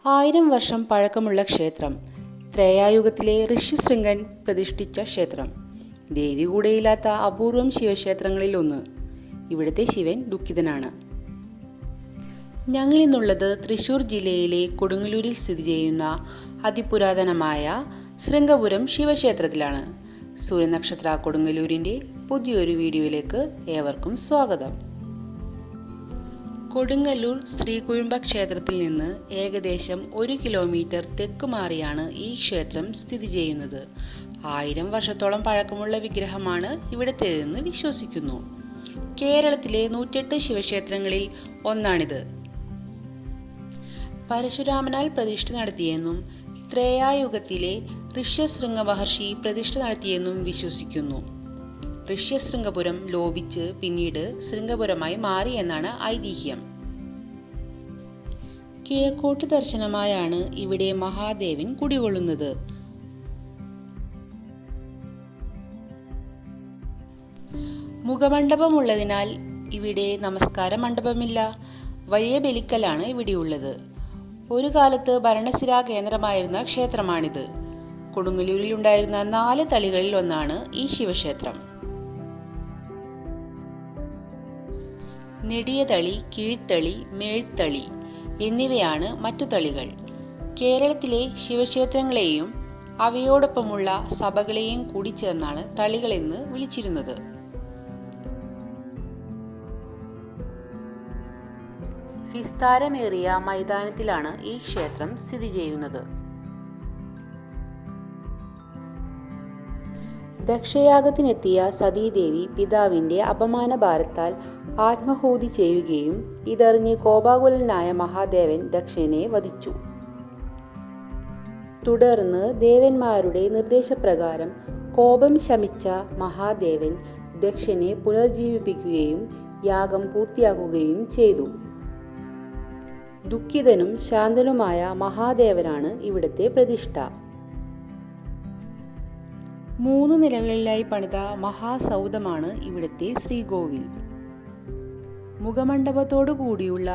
1000 വർഷം പഴക്കമുള്ള ക്ഷേത്രം. ത്രേതായുഗത്തിലെ ഋഷ്യശൃംഗൻ പ്രതിഷ്ഠിച്ച ക്ഷേത്രം. ദേവി കൂടെയില്ലാത്ത അപൂർവം ശിവക്ഷേത്രങ്ങളിൽ ഒന്ന്. ഇവിടുത്തെ ശിവൻ ദുഃഖിതനാണ്. ഞങ്ങളിന്നുള്ളത് തൃശ്ശൂർ ജില്ലയിലെ കൊടുങ്ങല്ലൂരിൽ സ്ഥിതി ചെയ്യുന്ന അതിപുരാതനമായ ശൃംഗപുരം ശിവക്ഷേത്രത്തിലാണ്. സൂര്യനക്ഷത്ര കൊടുങ്ങല്ലൂരിൻ്റെ പുതിയൊരു വീഡിയോയിലേക്ക് ഏവർക്കും സ്വാഗതം. കൊടുങ്ങല്ലൂർ ശ്രീകുരുംബ ക്ഷേത്രത്തിൽ നിന്ന് ഏകദേശം 1 കിലോമീറ്റർ തെക്ക് മാറിയാണ് ഈ ക്ഷേത്രം സ്ഥിതി ചെയ്യുന്നത്. 1000 വർഷത്തോളം പഴക്കമുള്ള വിഗ്രഹമാണ് ഇവിടത്തേതെന്ന് വിശ്വസിക്കുന്നു. കേരളത്തിലെ 108 ശിവക്ഷേത്രങ്ങളിൽ ഒന്നാണിത്. പരശുരാമനാൽ പ്രതിഷ്ഠ നടത്തിയെന്നും ത്രേതായുഗത്തിലെ ഋഷ്യശൃംഗ മഹർഷി പ്രതിഷ്ഠ നടത്തിയെന്നും വിശ്വസിക്കുന്നു. ഋഷ്യശൃംഗപുരം ലോപിച്ച് പിന്നീട് ശൃംഗപുരമായി മാറി എന്നാണ് ഐതിഹ്യം. കിഴക്കോട്ട് ദർശനമായാണ് ഇവിടെ മഹാദേവൻ കുടികൊള്ളുന്നത്. മുഖമണ്ഡപമുള്ളതിനാൽ ഇവിടെ നമസ്കാര മണ്ഡപമില്ല. വലിയ ബലിക്കലാണ് ഇവിടെയുള്ളത്. ഒരു കാലത്ത് ഭരണസിരാ കേന്ദ്രമായിരുന്ന ക്ഷേത്രമാണിത്. കൊടുങ്ങല്ലൂരിൽ ഉണ്ടായിരുന്ന 4 തളികളിൽ ഒന്നാണ് ഈ ശിവക്ഷേത്രം. നെടിയതളി, കീഴ്ത്തളി, മേഴ്ത്തളി എന്നിവയാണ് മറ്റു തളികൾ. കേരളത്തിലെ ശിവക്ഷേത്രങ്ങളെയും അവയോടൊപ്പമുള്ള സഭകളെയും കൂടി ചേർന്നാണ് തളികളെന്ന് വിളിച്ചിരുന്നത്. വിസ്താരമേറിയ മൈതാനത്തിലാണ് ഈ ക്ഷേത്രം സ്ഥിതി ചെയ്യുന്നത്. ദക്ഷയാഗത്തിനെത്തിയ സതീദേവി പിതാവിൻ്റെ അപമാനഭാരത്താൽ ആത്മഹൂതി ചെയ്യുകയും ഇതറിഞ്ഞ് കോപാകുലനായ മഹാദേവൻ ദക്ഷനെ വധിച്ചു. തുടർന്ന് ദേവന്മാരുടെ നിർദ്ദേശപ്രകാരം കോപം ശമിച്ച മഹാദേവൻ ദക്ഷനെ പുനർജീവിപ്പിക്കുകയും യാഗം പൂർത്തിയാക്കുകയും ചെയ്തു. ദുഃഖിതനും ശാന്തനുമായ മഹാദേവനാണ് ഇവിടുത്തെ പ്രതിഷ്ഠ. 3 നിലകളിലായി പണിത മഹാസൗധമാണ് ഇവിടുത്തെ ശ്രീകോവിൽ. മുഖമണ്ഡപത്തോടു കൂടിയുള്ള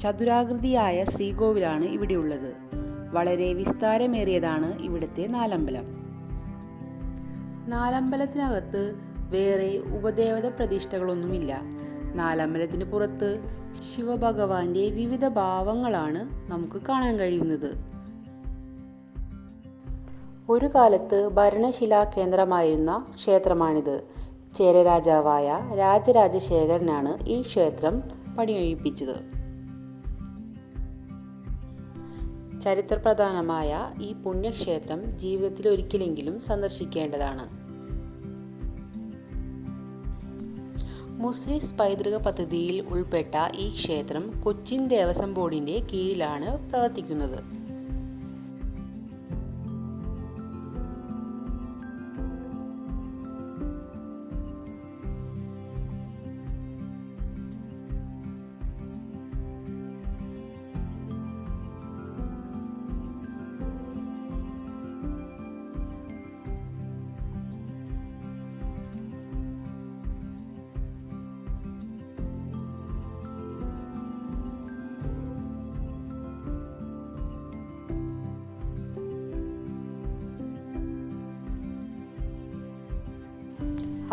ചതുരാകൃതിയായ ശ്രീകോവിലാണ് ഇവിടെയുള്ളത്. വളരെ വിസ്താരമേറിയതാണ് ഇവിടുത്തെ നാലമ്പലം. നാലമ്പലത്തിനകത്ത് വേറെ ഉപദേവത പ്രതിഷ്ഠകളൊന്നുമില്ല. നാലമ്പലത്തിന് പുറത്ത് ശിവഭഗവാന്റെ വിവിധ ഭാവങ്ങളാണ് നമുക്ക് കാണാൻ കഴിയുന്നത്. ഒരു കാലത്ത് ഭരണശിലാ കേന്ദ്രമായിരുന്ന ക്ഷേത്രമാണിത്. ചേരരാജാവായ രാജരാജശേഖരനാണ് ഈ ക്ഷേത്രം പണികഴിപ്പിച്ചത്. ചരിത്രപ്രധാനമായ ഈ പുണ്യക്ഷേത്രം ജീവിതത്തിൽ ഒരിക്കലെങ്കിലും സന്ദർശിക്കേണ്ടതാണ്. മുസ്ലിം പൈതൃക പദ്ധതിയിൽ ഉൾപ്പെട്ട ഈ ക്ഷേത്രം കൊച്ചിൻ ദേവസ്വം ബോർഡിൻ്റെ കീഴിലാണ് പ്രവർത്തിക്കുന്നത്.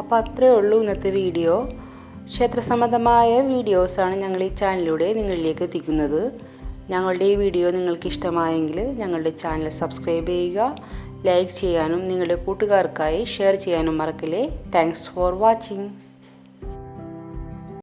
അപ്പോൾ അത്രയേ ഉള്ളൂ ഇന്നത്തെ വീഡിയോ. ക്ഷേത്രസംബന്ധമായ വീഡിയോസാണ് ഞങ്ങൾ ഈ ചാനലിലൂടെ നിങ്ങളിലേക്ക് എത്തിക്കുന്നത്. ഞങ്ങളുടെ ഈ വീഡിയോ നിങ്ങൾക്ക് ഇഷ്ടമായെങ്കിൽ ഞങ്ങളുടെ ചാനൽ സബ്സ്ക്രൈബ് ചെയ്യുക, ലൈക്ക് ചെയ്യാനും നിങ്ങളുടെ കൂട്ടുകാർക്കായി ഷെയർ ചെയ്യാനും മറക്കല്ലേ. Thanks for watching.